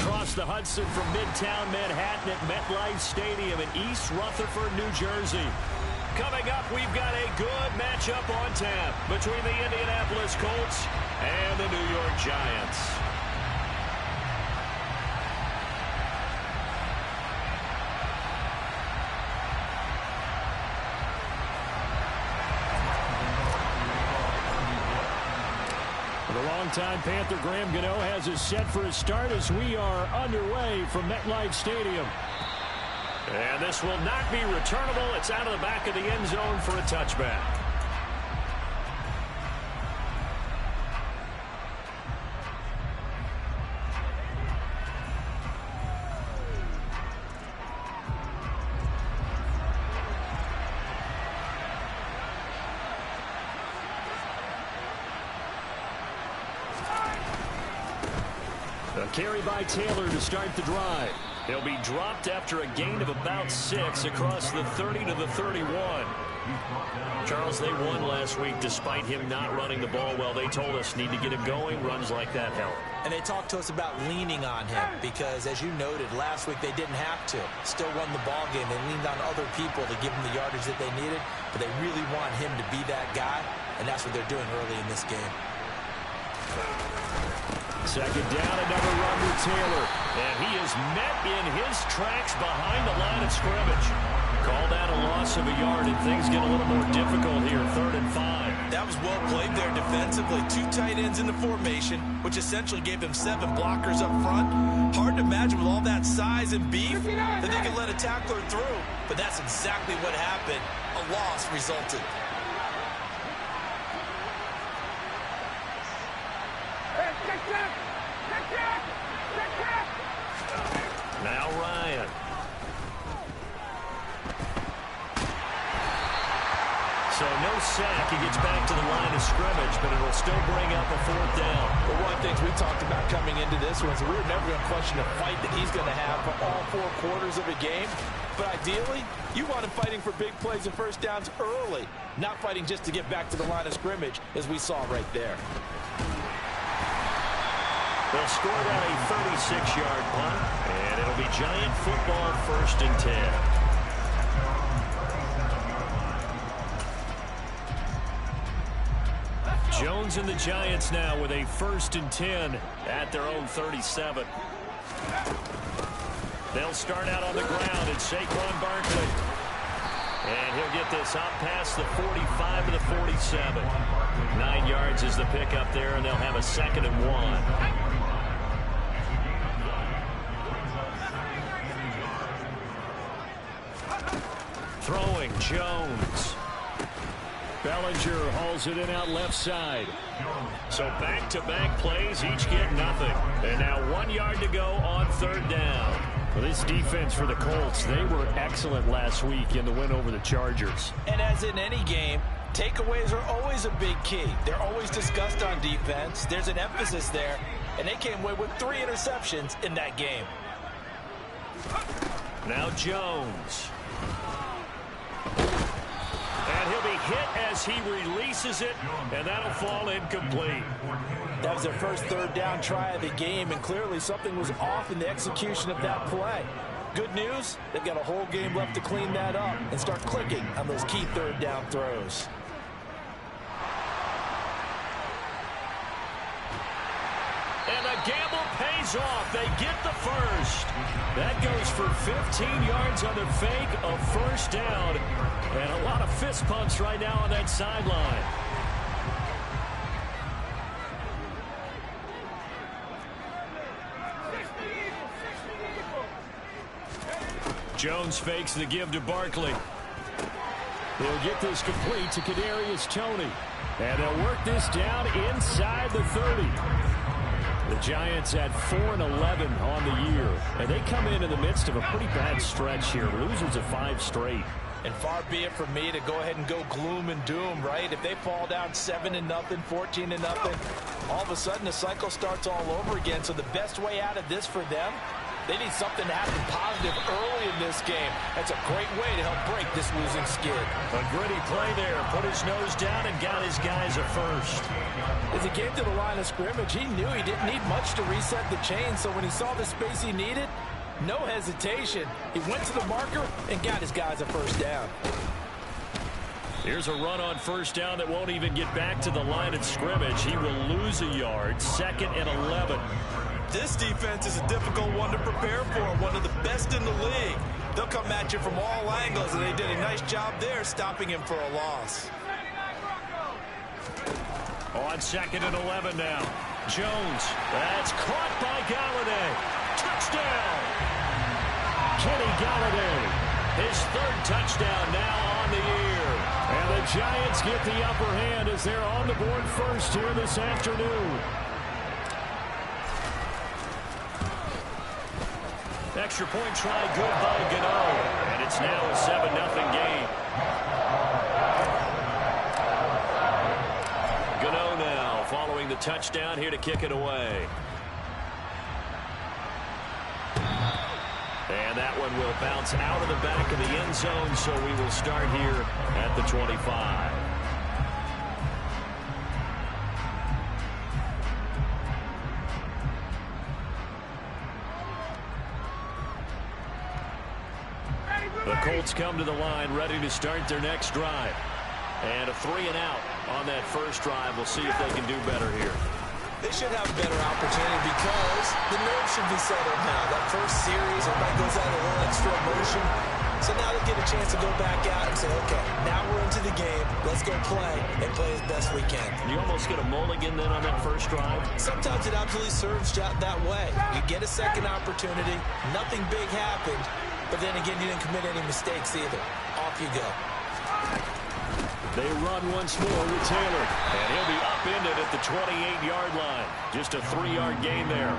across the Hudson from Midtown Manhattan at MetLife Stadium in East Rutherford, New Jersey. Coming up, we've got a good matchup on tap between the Indianapolis Colts and the New York Giants. The longtime Panther Graham Gano has us set for a start as we are underway from MetLife Stadium. And this will not be returnable. It's out of the back of the end zone for a touchback. A carry by Taylor to start the drive. He'll be dropped after a gain of about 6 across the 30 to the 31. Charles, they won last week despite him not running the ball well. They told us need to get him going. Runs like that help. And they talked to us about leaning on him because, as you noted, last week they didn't have to. Still won the ball game. They leaned on other people to give them the yardage that they needed, but they really want him to be that guy, and that's what they're doing early in this game. Second down, another run with Taylor. And he is met in his tracks behind the line of scrimmage. Called out a loss of a yard, and things get a little more difficult here, 3rd and 5. That was well played there defensively. 2 tight ends in the formation, which essentially gave him 7 blockers up front. Hard to imagine with all that size and beef that they could let a tackler through. But that's exactly what happened. A loss resulted. Now Ryan. So no sack. He gets back to the line of scrimmage, but it'll still bring up a 4th down. But one of the things we talked about coming into this one is we were never going to question the fight that he's going to have for all 4 quarters of a game. But ideally, you want him fighting for big plays and first downs early, not fighting just to get back to the line of scrimmage, as we saw right there. They'll score on a 36-yard punt, and it'll be Giant football, 1st and 10. Jones and the Giants now with a 1st and 10 at their own 37. They'll start out on the ground. It's Saquon Barkley. And he'll get this out past the 45 to the 47. 9 yards is the pickup there, and they'll have a 2nd and 1. Throwing Jones. Bellinger hauls it in out left side. So back-to-back plays, each get nothing. And now 1 yard to go on 3rd down. Well, this defense for the Colts, they were excellent last week in the win over the Chargers. And as in any game, takeaways are always a big key. They're always discussed on defense. There's an emphasis there, and they came away with 3 interceptions in that game. Now Jones. And he'll be hit as he releases it, and that'll fall incomplete. That was their first 3rd down try of the game, and clearly something was off in the execution of that play. Good news, they've got a whole game left to clean that up and start clicking on those key 3rd down throws. And the gamble pays off. They get the 1st. That goes for 15 yards on the fake, a 1st down. And a lot of fist pumps right now on that sideline. Jones fakes the give to Barkley. They'll get this complete to Kadarius Toney. And they'll work this down inside the 30. The Giants at 4-11 on the year. And they come in the midst of a pretty bad stretch here. Losers of 5 straight. And far be it from me to go ahead and go gloom and doom, right? If they fall down 7-0, 14-0, all of a sudden the cycle starts all over again. So the best way out of this for them They need something to happen positive early in this game. That's a great way to help break this losing skid. A gritty play there. Put his nose down and got his guys a first. As he came to the line of scrimmage, he knew he didn't need much to reset the chain, so when he saw the space he needed, no hesitation. He went to the marker and got his guys a first down. Here's a run on first down that won't even get back to the line of scrimmage. He will lose a yard. 2nd and 11. This defense is a difficult one to prepare for, one of the best in the league. They'll come at you from all angles, and they did a nice job there stopping him for a loss. On 2nd and 11 now. Jones. That's caught by Golladay. Touchdown. Kenny Golladay. His 3rd touchdown now on the year. And the Giants get the upper hand as they're on the board first here this afternoon. Extra point try good by Gano. And it's now a 7-0 game. Gano now following the touchdown here to kick it away. And that one will bounce out of the back of the end zone, so we will start here at the 25. The Colts come to the line ready to start their next drive. And a 3-and-out on that first drive. We'll see if they can do better here. They should have a better opportunity because the nerves should be settled now. That first series, everybody goes out a little extra emotion. So now they get a chance to go back out and say, okay, now we're into the game. Let's go play and play as best we can. You almost get a mulligan then on that first drive? Sometimes it absolutely serves that way. You get a second opportunity. Nothing big happened. But then again, you didn't commit any mistakes either. Off you go. They run once more with Taylor. And he'll be upended at the 28-yard line. Just a 3-yard gain there.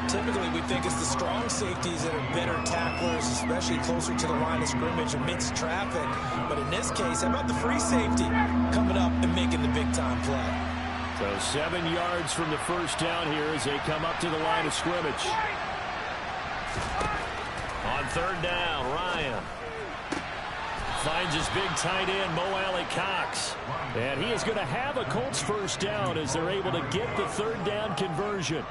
Typically, we think it's the strong safeties that are better tacklers, especially closer to the line of scrimmage amidst traffic. But in this case, how about the free safety coming up and making the big-time play? So 7 yards from the first down here as they come up to the line of scrimmage. On 3rd down, Ryan finds his big tight end, Mo Alley-Cox. And he is going to have a Colts first down as they're able to get the 3rd down conversion.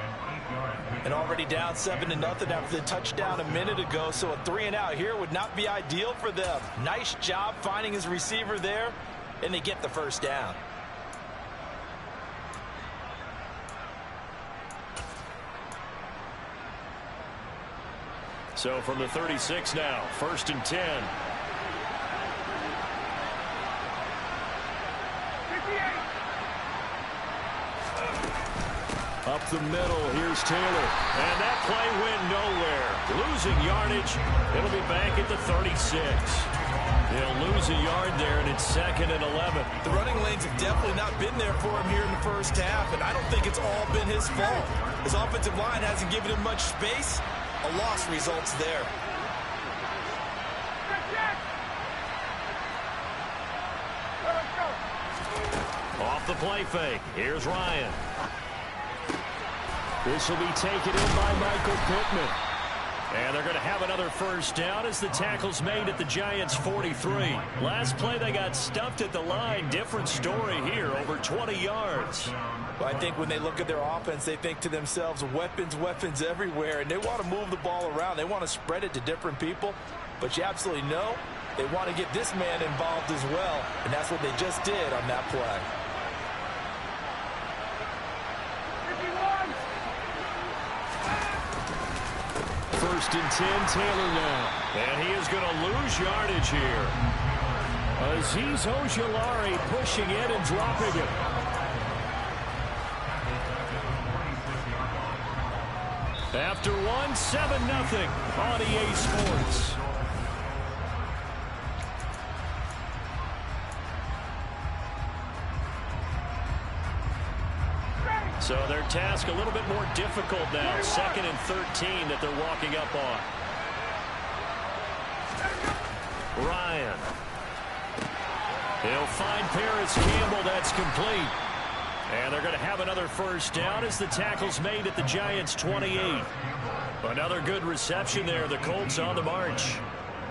And already down 7-0 after the touchdown a minute ago, so a 3-and-out here would not be ideal for them. Nice job finding his receiver there, and they get the first down. So from the 36 now, 1st and 10. Up the middle, here's Taylor. And that play went nowhere. Losing yardage. It'll be back at the 36. They'll lose a yard there, and it's 2nd and 11. The running lanes have definitely not been there for him here in the first half, and I don't think it's all been his fault. His offensive line hasn't given him much space. A loss results there. Off the play fake. Here's Ryan. This will be taken in by Michael Pittman. And they're going to have another first down as the tackle's made at the Giants' 43. Last play they got stuffed at the line. Different story here, over 20 yards. Well, I think when they look at their offense, they think to themselves, weapons, weapons everywhere. And they want to move the ball around. They want to spread it to different people. But you absolutely know they want to get this man involved as well. And that's what they just did on that play. First and 10, Taylor now. And he is going to lose yardage here. Azeez Ojulari pushing in and dropping it. After 7-0 on EA Sports. So their task a little bit more difficult now. 2nd and 13 that they're walking up on. Ryan. He'll find Paris Campbell. That's complete. And they're going to have another first down as the tackle's made at the Giants' 28. Another good reception there. The Colts on the march.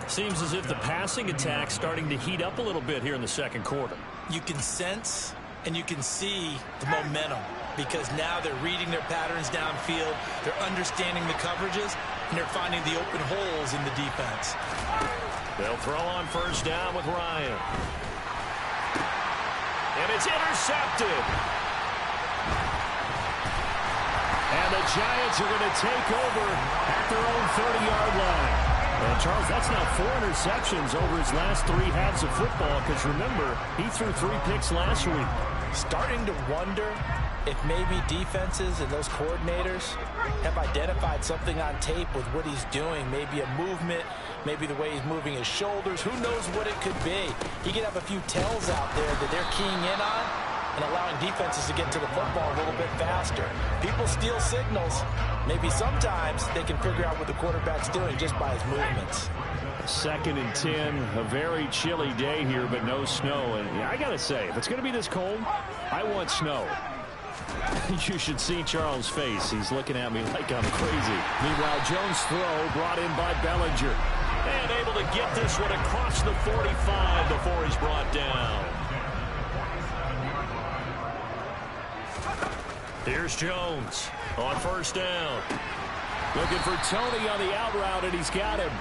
Seems as if the passing attack's starting to heat up a little bit here in the second quarter. You can sense and you can see the momentum because now they're reading their patterns downfield. They're understanding the coverages, and they're finding the open holes in the defense. They'll throw on first down with Ryan. And it's intercepted. And the Giants are going to take over at their own 30-yard line. And, Charles, that's now 4 interceptions over his last 3 halves of football because, remember, he threw 3 picks last week. Starting to wonder if maybe defenses and those coordinators have identified something on tape with what he's doing. Maybe a movement, maybe the way he's moving his shoulders. Who knows what it could be? He could have a few tells out there that they're keying in on and allowing defenses to get to the football a little bit faster. People steal signals. Maybe sometimes they can figure out what the quarterback's doing just by his movements. 2nd and 10, a very chilly day here, but no snow. And yeah, I got to say, if it's going to be this cold, I want snow. You should see Charles' face. He's looking at me like I'm crazy. Meanwhile, Jones' throw brought in by Bellinger. And able to get this one across the 45 before he's brought down. Here's Jones on first down. Looking for Tony on the out route, and he's got him.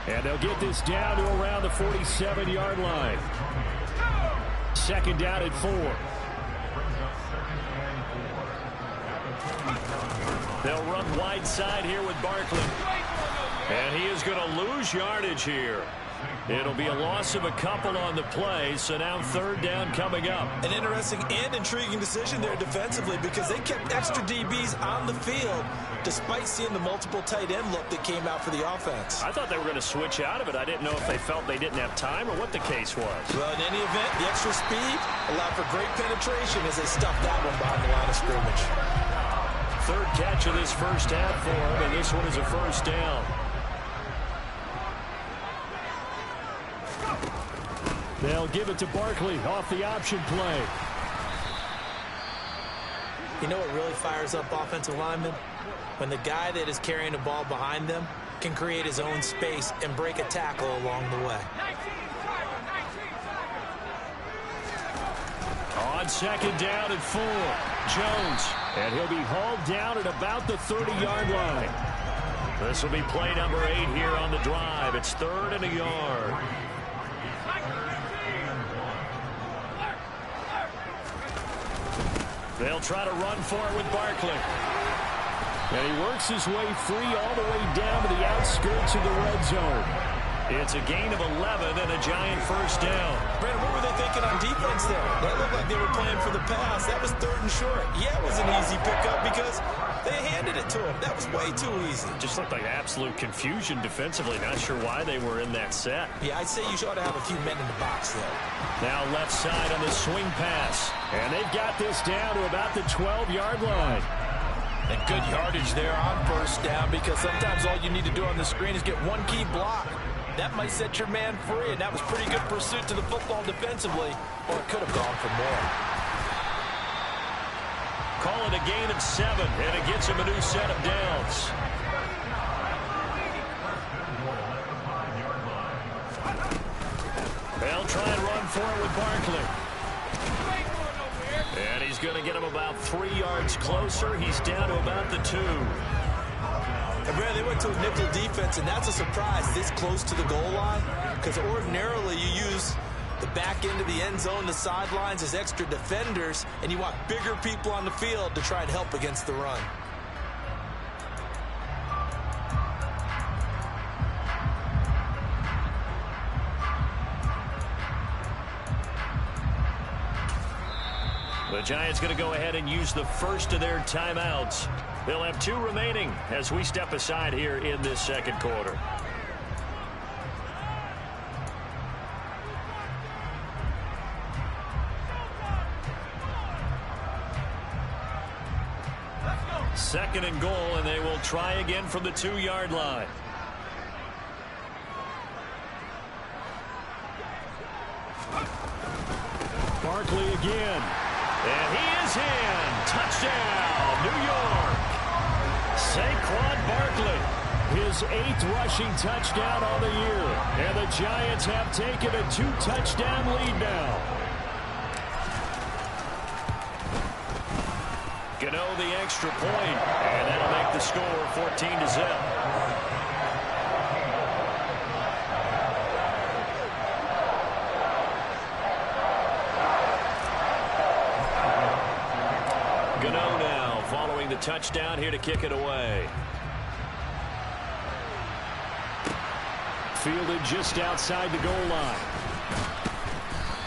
And they'll get this down to around the 47-yard line. 2nd down at 4. They'll run wide side here with Barkley. And he is going to lose yardage here. It'll be a loss of a couple on the play, so now 3rd down coming up. An interesting and intriguing decision there defensively because they kept extra DBs on the field despite seeing the multiple tight end look that came out for the offense. I thought they were going to switch out of it. I didn't know if they felt they didn't have time or what the case was. Well, in any event, the extra speed allowed for great penetration as they stuffed that one behind the line of scrimmage. 3rd catch of this first half for him, and this one is a first down. They'll give it to Barkley off the option play. You know what really fires up offensive linemen? When the guy that is carrying the ball behind them can create his own space and break a tackle along the way. On 2nd down at 4, Jones. And he'll be hauled down at about the 30-yard line. This will be play number 8 here on the drive. It's 3rd and a yard. They'll try to run for it with Barkley. And he works his way free all the way down to the outskirts of the red zone. It's a gain of 11 and a Giant first down. Brandon, what were they thinking on defense there? That looked like they were playing for the pass. That was 3rd and short. Yeah, it was an easy pickup because they handed it to him. That was way too easy. Just looked like absolute confusion defensively. Not sure why they were in that set. Yeah, I'd say you ought to have a few men in the box there. Now left side on the swing pass. And they've got this down to about the 12-yard line. And good yardage there on first down because sometimes all you need to do on the screen is get one key block. That might set your man free, and that was pretty good pursuit to the football defensively, or it could have gone for more. Call it a gain of 7, and it gets him a new set of downs. They'll try and run for it with Barkley. And he's going to get him about 3 yards closer. He's down to about the 2. And Brad, they went to a nickel defense, and that's a surprise this close to the goal line because ordinarily you use the back end of the end zone, the sidelines as extra defenders, and you want bigger people on the field to try and help against the run. The Giants going to go ahead and use the first of their timeouts. They'll have 2 remaining as we step aside here in this second quarter. Second and goal, and they will try again from the 2-yard line. Barkley again. And he is is in. Touchdown, New York. Saquon Barkley, his 8th rushing touchdown on the year. And the Giants have taken a 2-touchdown lead now. Gano the extra point, and that'll make the score 14-0. Gano now following the touchdown here to kick it away. Fielded just outside the goal line.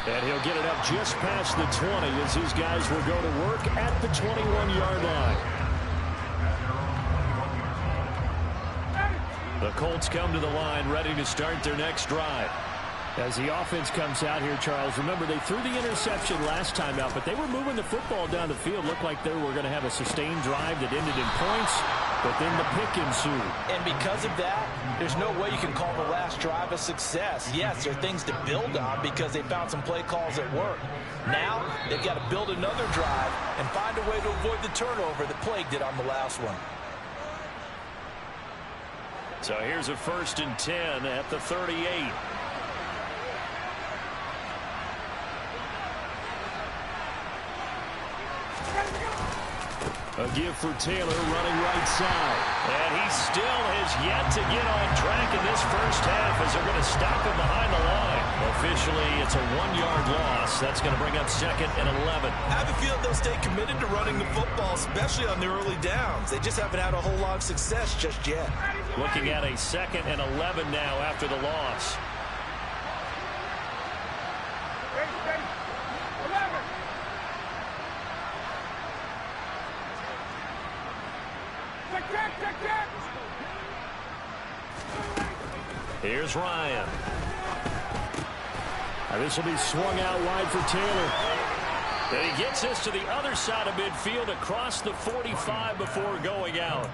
And he'll get it up just past the 20 as his guys will go to work at the 21-yard line. The Colts come to the line ready to start their next drive. As the offense comes out here, Charles, remember they threw the interception last time out, but they were moving the football down the field. Looked like they were going to have a sustained drive that ended in points, but then the pick ensued. And because of that, there's no way you can call the last drive a success. Yes, there are things to build on because they found some play calls that work. Now, they've got to build another drive and find a way to avoid the turnover that plagued it on the last one. So here's a 1st and 10 at the 38. A give for Taylor running right side. And he still has yet to get on track in this first half as they're going to stop him behind the line. Officially, it's a 1-yard loss. That's going to bring up 2nd and 11. I have a feeling they'll stay committed to running the football, especially on the early downs. They just haven't had a whole lot of success just yet. Looking at a 2nd and 11 now after the loss. Here's Ryan. Now this will be swung out wide for Taylor. And he gets this to the other side of midfield across the 45 before going out.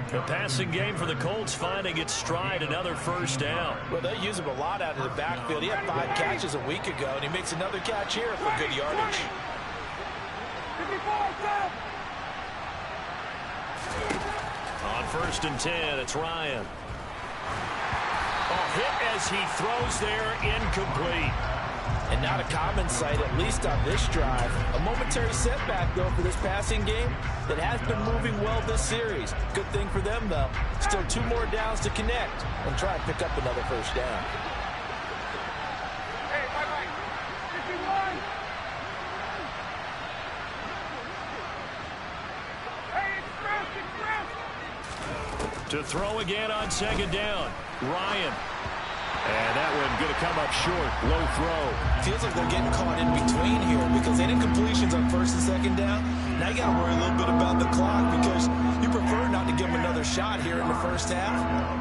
The passing game for the Colts finding its stride, another first down. Well, they use him a lot out of the backfield. He had 5 catches a week ago, and he makes another catch here for good yardage. On 1st and 10, it's Ryan. Hit as he throws there, incomplete. And not a common sight, at least on this drive. A momentary setback, though, for this passing game that has been moving well this series. Good thing for them, though. Still 2 more downs to connect and try and pick up another first down. To throw again on 2nd down. Ryan. And that one going to come up short. Low throw. Feels like they're getting caught in between here because they didn't completions on 1st and 2nd down. Now you got to worry a little bit about the clock because you prefer not to give them another shot here in the first half.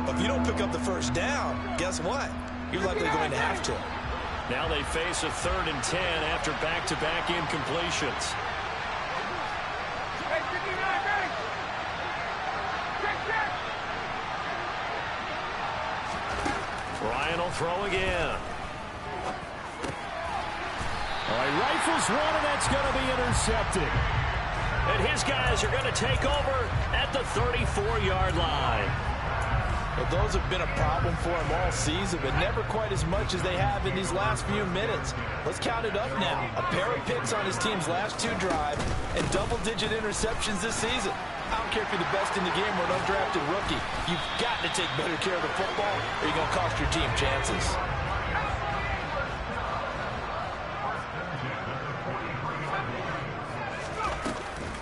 But if you don't pick up the first down, guess what? You're likely going to have to. Now they face a 3rd and 10 after back-to-back incompletions. Ryan will throw again. All right, rifles one, and that's going to be intercepted. And his guys are going to take over at the 34-yard line. Well, those have been a problem for him all season, but never quite as much as they have in these last few minutes. Let's count it up now. A pair of picks on his team's last 2 drives and double-digit interceptions this season. I don't care if you're the best in the game or an undrafted rookie. You've got to take better care of the football or you're going to cost your team chances.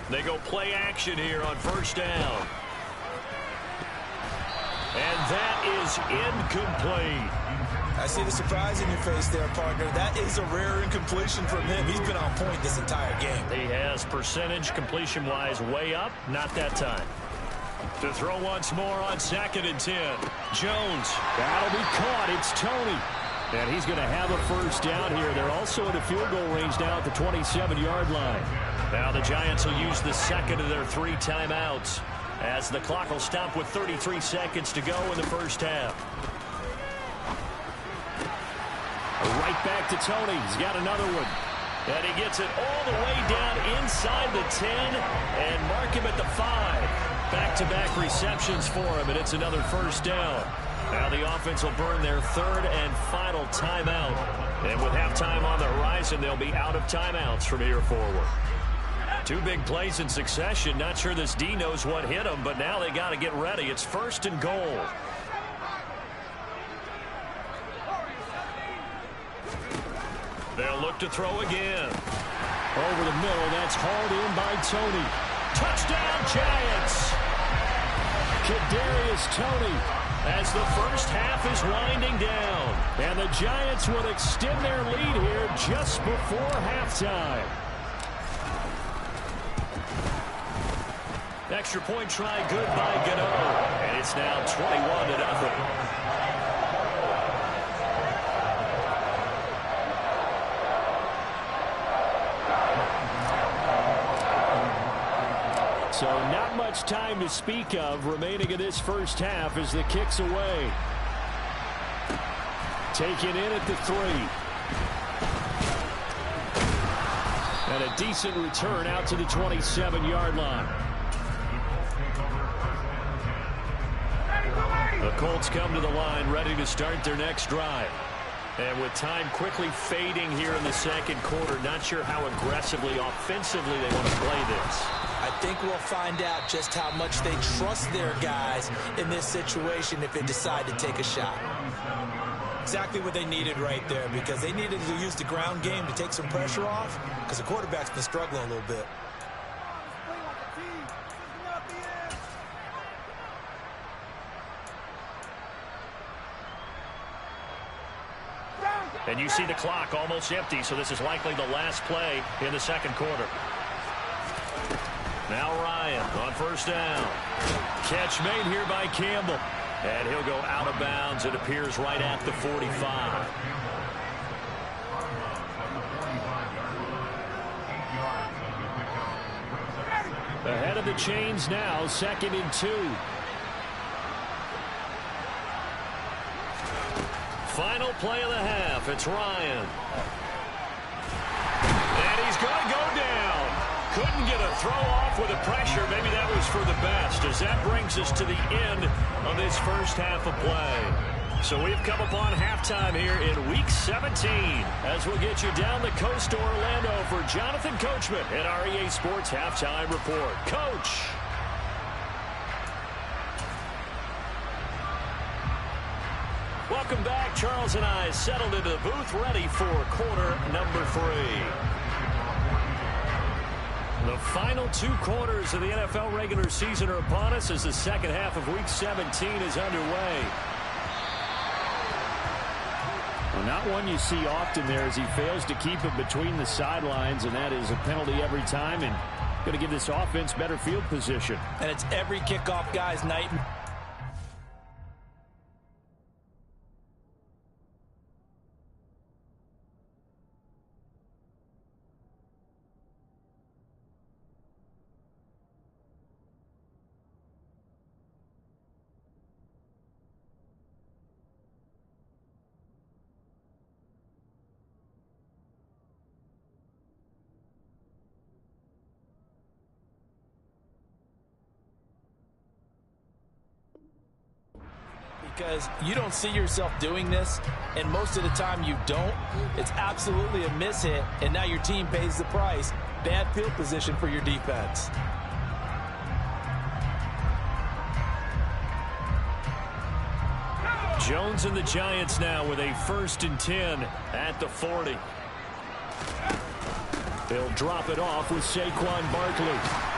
They go play action here on 1st down. And that is incomplete. I see the surprise in your face there, partner. That is a rare incompletion from him. He's been on point this entire game. He has percentage completion-wise way up. Not that time. To throw once more on 2nd and 10. Jones. That'll be caught. It's Tony. And he's going to have a first down here. They're also at a field goal range now at the 27-yard line. Now the Giants will use the 2nd of their 3 timeouts as the clock will stop with 33 seconds to go in the first half. Right back to Tony. He's got another one. And he gets it all the way down inside the 10 and mark him at the 5. Back-to-back receptions for him, and it's another first down. Now the offense will burn their third and final timeout. And with halftime on the horizon, they'll be out of timeouts from here forward. Two big plays in succession. Not sure this D knows what hit him, but now they got to get ready. It's first and goal. They'll look to throw again. Over the middle, that's hauled in by Toney. Touchdown, Giants! Kadarius Toney as the first half is winding down. And the Giants will extend their lead here just before halftime. Extra point try good by Gano. And it's now 21-0. So not much time to speak of remaining in this first half as the kick's away. Taken in at the 3. And a decent return out to the 27-yard line. The Colts come to the line ready to start their next drive. And with time quickly fading here in the second quarter, not sure how aggressively, offensively they want to play this. I think we'll find out just how much they trust their guys in this situation if they decide to take a shot. Exactly what they needed right there, because they needed to use the ground game to take some pressure off, because the quarterback's been struggling a little bit. And you see the clock almost empty, so this is likely the last play in the second quarter. Now Ryan on first down. Catch made here by Campbell. And he'll go out of bounds. It appears right at the 45. Ahead of the chains now, 2nd and 2. Final play of the half. It's Ryan. And he's going to go down. Couldn't get a throw off with the pressure. Maybe that was for the best, as that brings us to the end of this first half of play. So we've come upon halftime here in Week 17 as we'll get you down the coast to Orlando for Jonathan Coachman at our EA Sports Halftime Report. Coach. Welcome back. Charles and I settled into the booth ready for quarter number 3. The final 2 quarters of the NFL regular season are upon us as the second half of Week 17 is underway. Well, not one you see often there as he fails to keep it between the sidelines, and that is a penalty every time, and going to give this offense better field position. And it's every kickoff guy's night. Because you don't see yourself doing this, and most of the time you don't. It's absolutely a mishit, and now your team pays the price. Bad field position for your defense. Jones and the Giants now with a 1st and 10 at the 40. They'll drop it off with Saquon Barkley.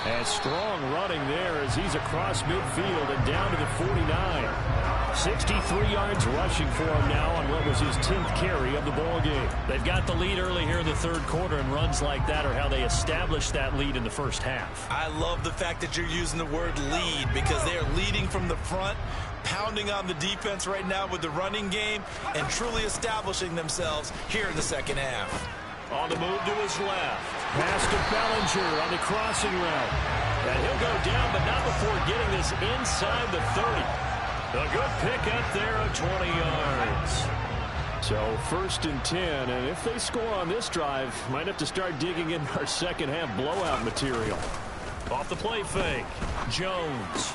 And strong running there as he's across midfield and down to the 49. 63 yards rushing for him now on what was his 10th carry of the ball game. They've got the lead early here in the third quarter, and runs like that are how they established that lead in the first half. I love the fact that you're using the word lead, because they are leading from the front, pounding on the defense right now with the running game, and truly establishing themselves here in the second half. On the move to his left. Pass to Bellinger on the crossing route. And he'll go down, but not before getting this inside the 30. A good pickup there of 20 yards. So 1st and 10, and if they score on this drive, might have to start digging in our second half blowout material. Off the play fake, Jones.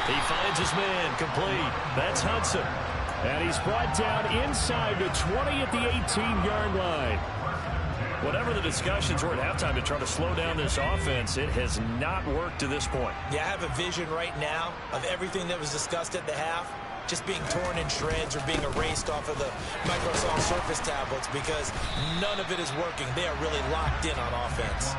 He finds his man, complete. That's Hudson. And he's brought down inside the 20 at the 18-yard line. Whatever the discussions were at halftime to try to slow down this offense, it has not worked to this point. Yeah, I have a vision right now of everything that was discussed at the half just being torn in shreds or being erased off of the Microsoft Surface tablets because none of it is working. They are really locked in on offense.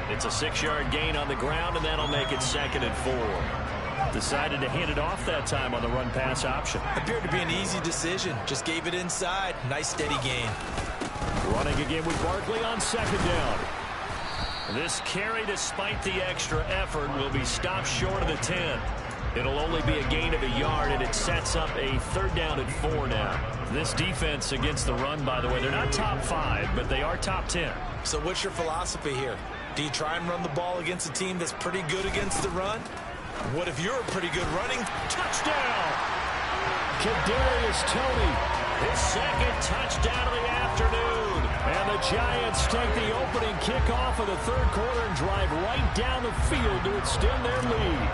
It's a 6-yard gain on the ground, and that'll make it 2nd and 4. Decided to hand it off that time on the run-pass option. Appeared to be an easy decision. Just gave it inside. Nice steady gain. Running again with Barkley on 2nd down. This carry, despite the extra effort, will be stopped short of the 10. It'll only be a gain of a yard, and it sets up a 3rd down and 4 now. This defense against the run, by the way, they're not top 5, but they are top 10. So what's your philosophy here? Do you try and run the ball against a team that's pretty good against the run? What if you're a pretty good running? Touchdown! Kadarius Toney, his 2nd touchdown of the afternoon. And the Giants take the opening kickoff of the 3rd quarter and drive right down the field to extend their lead.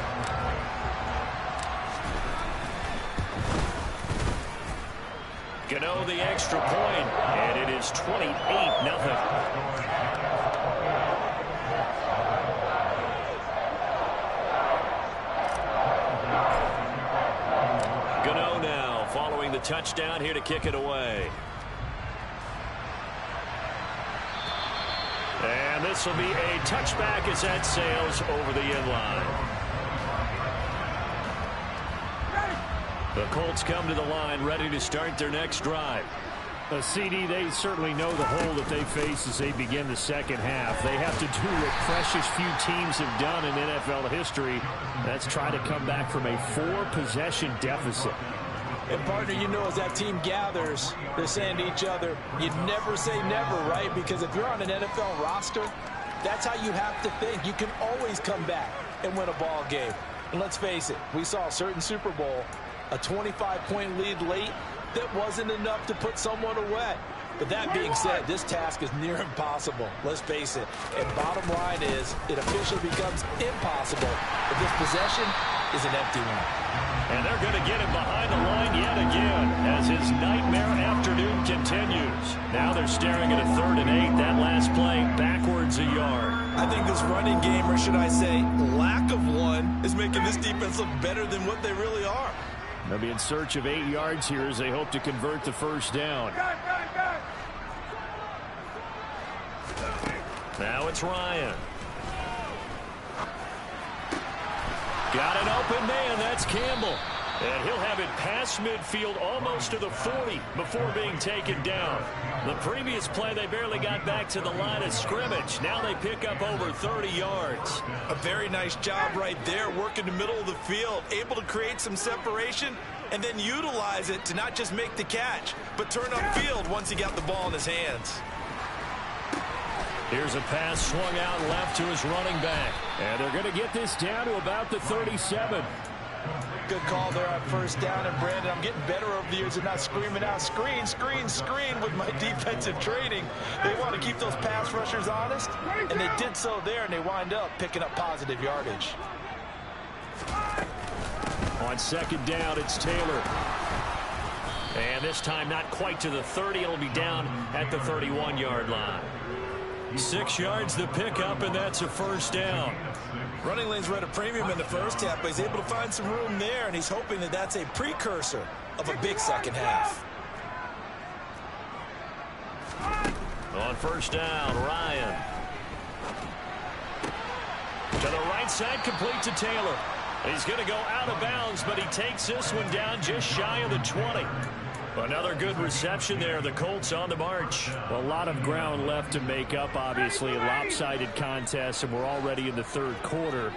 Gano the extra point, and it is 28-0. Gano now following the touchdown here to kick it away. And this will be a touchback as that sails over the end line. The Colts come to the line ready to start their next drive. CD, they certainly know the hole that they face as they begin the second half. They have to do what precious few teams have done in NFL history. That's try to come back from a 4-possession deficit. And, partner, you know, as that team gathers, they're saying to each other, you never say never, right? Because if you're on an NFL roster, that's how you have to think. You can always come back and win a ball game. And let's face it, we saw a certain Super Bowl, a 25-point lead late, that wasn't enough to put someone away. But that being said, this task is near impossible. Let's face it. And bottom line is, it officially becomes impossible if this possession is an empty one. And they're going to get him behind the line yet again as his nightmare afternoon continues. Now they're staring at a 3rd and 8. That last play backwards a yard. I think this running game, or should I say lack of one, is making this defense look better than what they really are. They'll be in search of 8 yards here as they hope to convert the 1st down. Now it's Ryan. Got an open man. That's Campbell. And he'll have it past midfield almost to the 40 before being taken down. The previous play, they barely got back to the line of scrimmage. Now they pick up over 30 yards. A very nice job right there, working the middle of the field, able to create some separation and then utilize it to not just make the catch, but turn upfield once he got the ball in his hands. Here's a pass swung out left to his running back. And they're going to get this down to about the 37. Good call there on 1st down. And, Brandon, I'm getting better over the years of not screaming out, screen, screen, screen with my defensive training. They want to keep those pass rushers honest, and they did so there, and they wind up picking up positive yardage. On 2nd down, it's Taylor. And this time not quite to the 30. It'll be down at the 31-yard line. 6 yards the pickup, and that's a 1st down. Running lanes were at a premium in the first half, but he's able to find some room there, and he's hoping that that's a precursor of a big second half. On 1st down, Ryan. To the right side, complete to Taylor. He's going to go out of bounds, but he takes this one down just shy of the 20. Another good reception there. The Colts on the march. A lot of ground left to make up, obviously. A lopsided contest, and we're already in the 3rd quarter.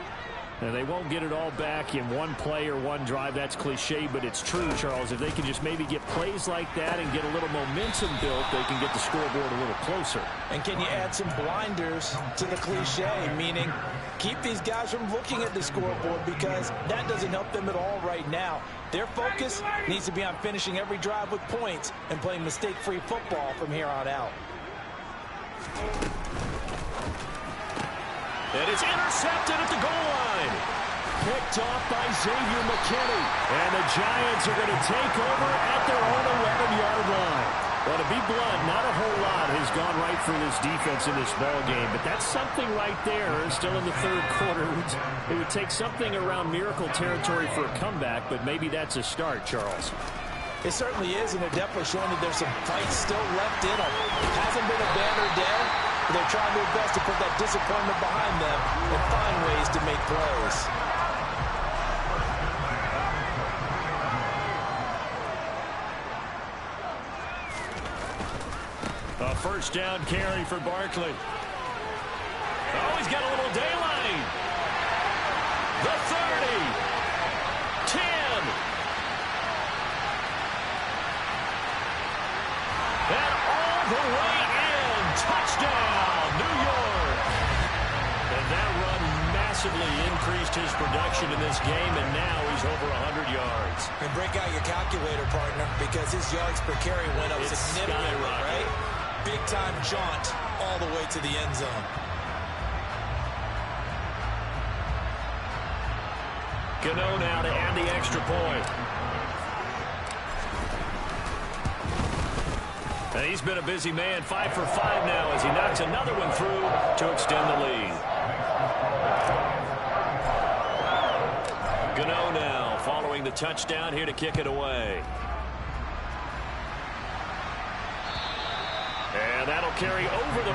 And they won't get it all back in one play or one drive. That's cliche, but it's true, Charles. If they can just maybe get plays like that and get a little momentum built, they can get the scoreboard a little closer. And can you add some blinders to the cliche, meaning keep these guys from looking at the scoreboard, because that doesn't help them at all right now. Their focus needs to be on finishing every drive with points and playing mistake-free football from here on out. And it's intercepted at the goal line. Picked off by Xavier McKinney. And the Giants are going to take over at their own 11-yard line. Well, to be blunt, not a whole lot has gone right for this defense in this ball game, but that's something right there. Still in the third quarter. It would take something around miracle territory for a comeback, but maybe that's a start, Charles. It certainly is, and they're definitely showing that there's some fight still left in them. Hasn't been a banner day. They're trying their best to put that disappointment behind them and find ways to make plays. A first down carry for Barkley. Oh, he's got a little daylight. The 30. 10. And all the way in. Touchdown, New York. And that run massively increased his production in this game, and now he's over 100 yards. And break out your calculator, partner, because his yards per carry went up significantly, right? Big-time jaunt all the way to the end zone. Gano now to add the extra point. And he's been a busy man, 5 for 5 now as he knocks another one through to extend the lead. Gano now following the touchdown here to kick it away. And that'll carry over the...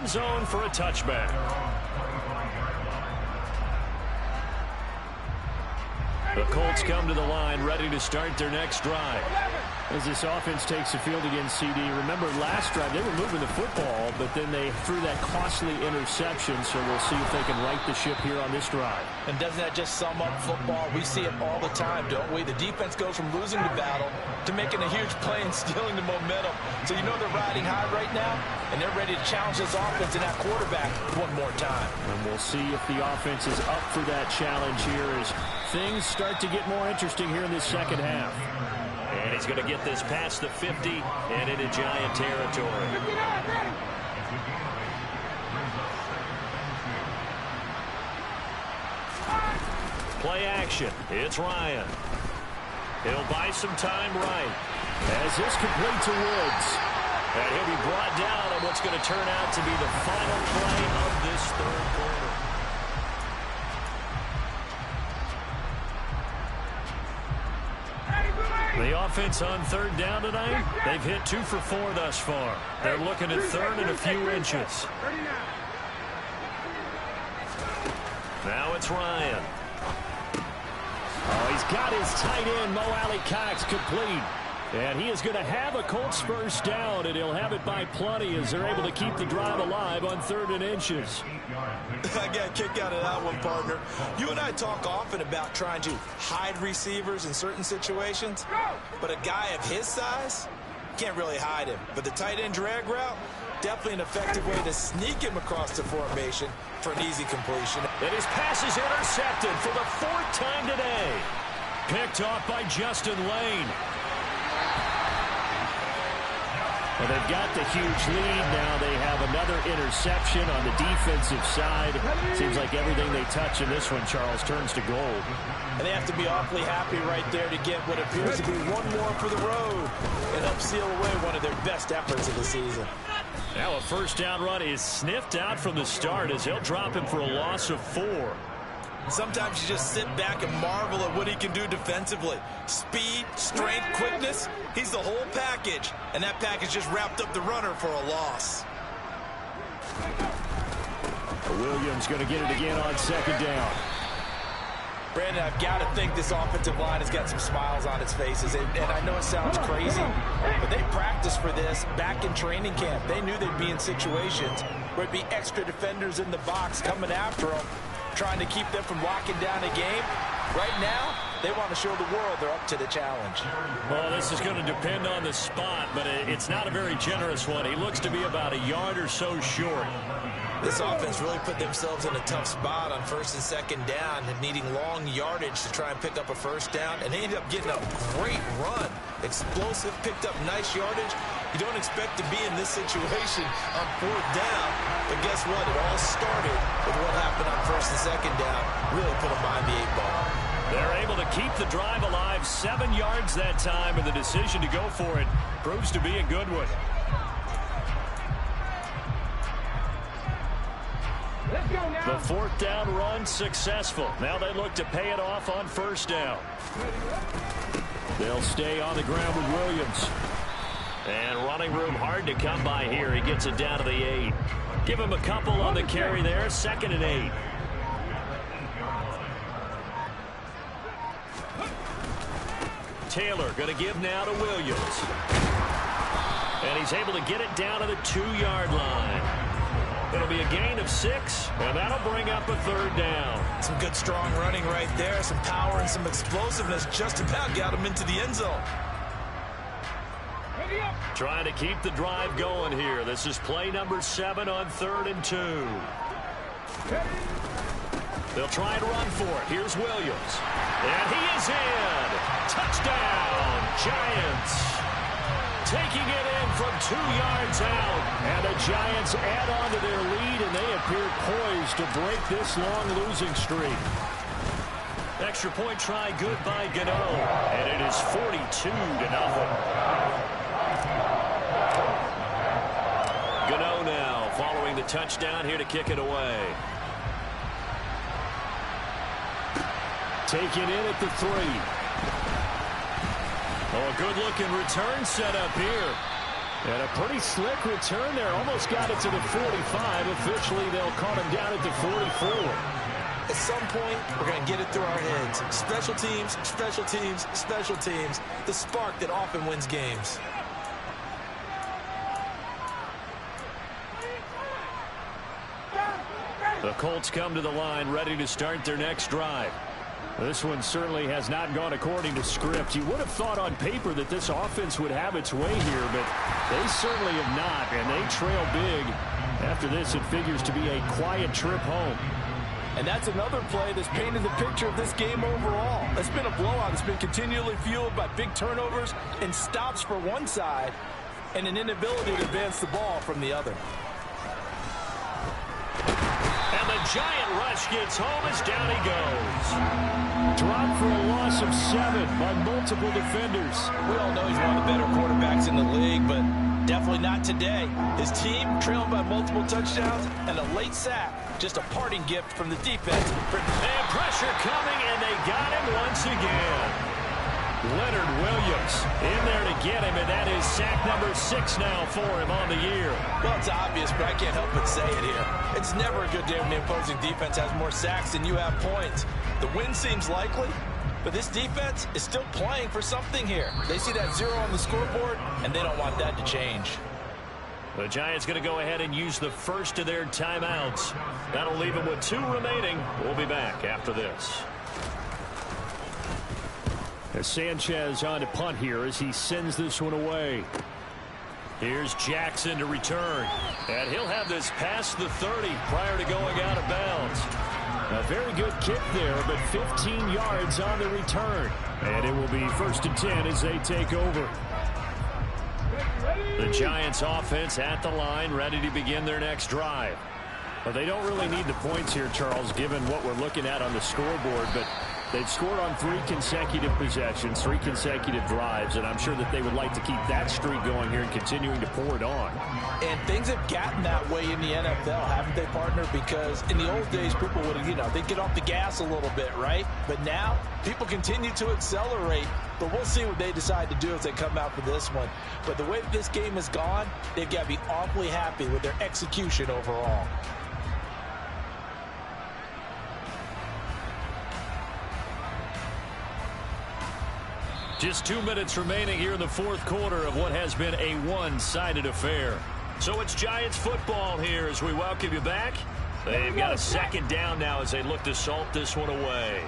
zone for a touchback. The Colts come to the line ready to start their next drive. As this offense takes the field against CD, remember last drive they were moving the football, but then they threw that costly interception, so we'll see if they can right the ship here on this drive. And doesn't that just sum up football? We see it all the time, don't we? The defense goes from losing the battle to making a huge play and stealing the momentum. So you know they're riding high right now, and they're ready to challenge this offense and that quarterback one more time. And we'll see if the offense is up for that challenge here as things start to get more interesting here in this second half. And he's going to get this past the 50 and into Giant territory. Play action. It's Ryan. He'll buy some time right. As this complete to Woods. And he'll be brought down on what's going to turn out to be the final play of this third quarter. The offense on third down tonight, they've hit 2 for 4 thus far. They're looking at third and a few inches. Now it's Ryan. Oh, he's got his tight end, Mo Alley-Cox, complete. And he is going to have a Colts first down, and he'll have it by plenty as they're able to keep the drive alive on 3rd and inches. I got a kick out of that one, partner. You and I talk often about trying to hide receivers in certain situations, but a guy of his size can't really hide him. But the tight end drag route, definitely an effective way to sneak him across the formation for an easy completion. And his pass is intercepted for the 4th time today. Picked off by Justin Lane. Well, they've got the huge lead. Now they have another interception on the defensive side. Seems like everything they touch in this one, Charles, turns to gold. And they have to be awfully happy right there to get what appears to be one more for the road and help seal away one of their best efforts of the season. Now a first down run is sniffed out from the start as he'll drop him for a loss of 4. Sometimes you just sit back and marvel at what he can do defensively. Speed, strength, quickness, he's the whole package. And that package just wrapped up the runner for a loss. Williams going to get it again on second down. Brandon, I've got to think this offensive line has got some smiles on its faces. And I know it sounds crazy, but they practiced for this back in training camp. They knew they'd be in situations where it'd be extra defenders in the box coming after them, trying to keep them from locking down a game. Right now, they want to show the world they're up to the challenge. Well, this is going to depend on the spot, but it's not a very generous one. He looks to be about a yard or so short. This offense really put themselves in a tough spot on first and second down, needing long yardage to try and pick up a first down, and they ended up getting a great run. Explosive, picked up nice yardage. You don't expect to be in this situation on fourth down, but guess what? It all started with what happened on first and second down. Really put them behind the 8-ball. They're able to keep the drive alive, 7 yards that time, and the decision to go for it proves to be a good one. The fourth down run successful. Now they look to pay it off on first down. They'll stay on the ground with Williams. And running room hard to come by here. He gets it down to the 8. Give him a couple on the carry there. 2nd and 8. Taylor going to give now to Williams. And he's able to get it down to the 2-yard line. It'll be a gain of 6, and that'll bring up a third down. Some good, strong running right there. Some power and some explosiveness just about got him into the end zone. Trying to keep the drive going here. This is play number 7 on 3rd and 2. They'll try and run for it. Here's Williams. And he is in. Touchdown, Giants. Taking it in from 2 yards out. And the Giants add on to their lead, and they appear poised to break this long losing streak. Extra point try good by Gano. And it is 42-0. Gano now following the touchdown here to kick it away. Taken in at the 3. Oh, a good-looking return set up here. And a pretty slick return there. Almost got it to the 45. Officially, they'll call him down at the 44. At some point, we're going to get it through our heads. Special teams, special teams, special teams. The spark that often wins games. The Colts come to the line ready to start their next drive. This one certainly has not gone according to script. You would have thought on paper that this offense would have its way here, but they certainly have not, and they trail big. After this, it figures to be a quiet trip home. And that's another play that's painted the picture of this game overall. It's been a blowout. It's been continually fueled by big turnovers and stops for one side and an inability to advance the ball from the other. And the giant rush gets home as down he goes. Dropped for a loss of 7 by multiple defenders. We all know he's one of the better quarterbacks in the league, but definitely not today. His team trailing by multiple touchdowns and a late sack. Just a parting gift from the defense. And pressure coming, and they got him once again. Leonard Williams in there to get him, and that is sack number 6 now for him on the year. Well, it's obvious, but I can't help but say it here. It's never a good day when the opposing defense has more sacks than you have points. The win seems likely, but this defense is still playing for something here. They see that 0 on the scoreboard, and they don't want that to change. The Giants going to go ahead and use the first of their timeouts. That'll leave them with 2 remaining. We'll be back after this. As Sanchez on to punt here as he sends this one away. Here's Jackson to return. And he'll have this past the 30 prior to going out of bounds. A very good kick there, but 15 yards on the return. And it will be 1st and 10 as they take over. The Giants offense at the line, ready to begin their next drive. Well, they don't really need the points here, Charles, given what we're looking at on the scoreboard, but They've scored on 3 consecutive possessions, 3 consecutive drives, and I'm sure that they would like to keep that streak going here and continuing to pour it on. And things have gotten that way in the NFL, haven't they, partner? Because in the old days, people would, they'd get off the gas a little bit, right? But now, people continue to accelerate. But we'll see what they decide to do as they come out for this one. But the way that this game has gone, they've got to be awfully happy with their execution overall. Just 2 minutes remaining here in the fourth quarter of what has been a one-sided affair. So it's Giants football here as we welcome you back. They've got a second down now as they look to salt this one away.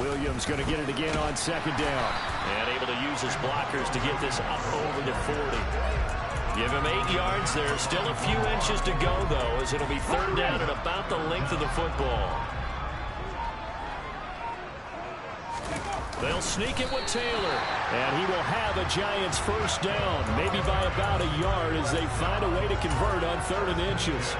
Williams going to get it again on second down. And able to use his blockers to get this up over the 40. Give him 8 yards there. Still a few inches to go, though, as it'll be third down at about the length of the football. They'll sneak it with Taylor, and he will have a Giants first down, maybe by about a yard as they find a way to convert on 3rd and inches.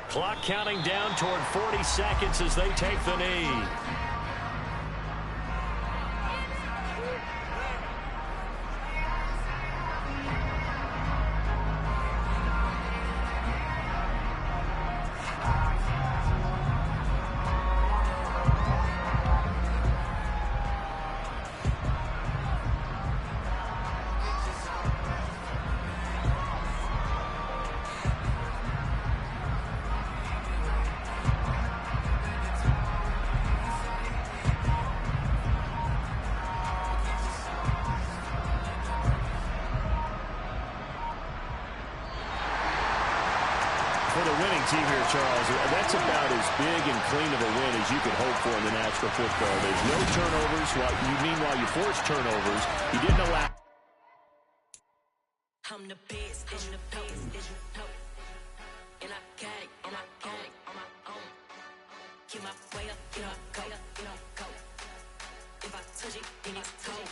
Clock counting down toward 40 seconds as they take the knee. For the winning team here, Charles, that's about as big and clean of a win as you could hope for in the National Football League. No turnovers. Meanwhile, you forced turnovers. You didn't allow. I'm the best, and I can't, on my own. Keep my way up, get up, go. If I touch it, then it's cold.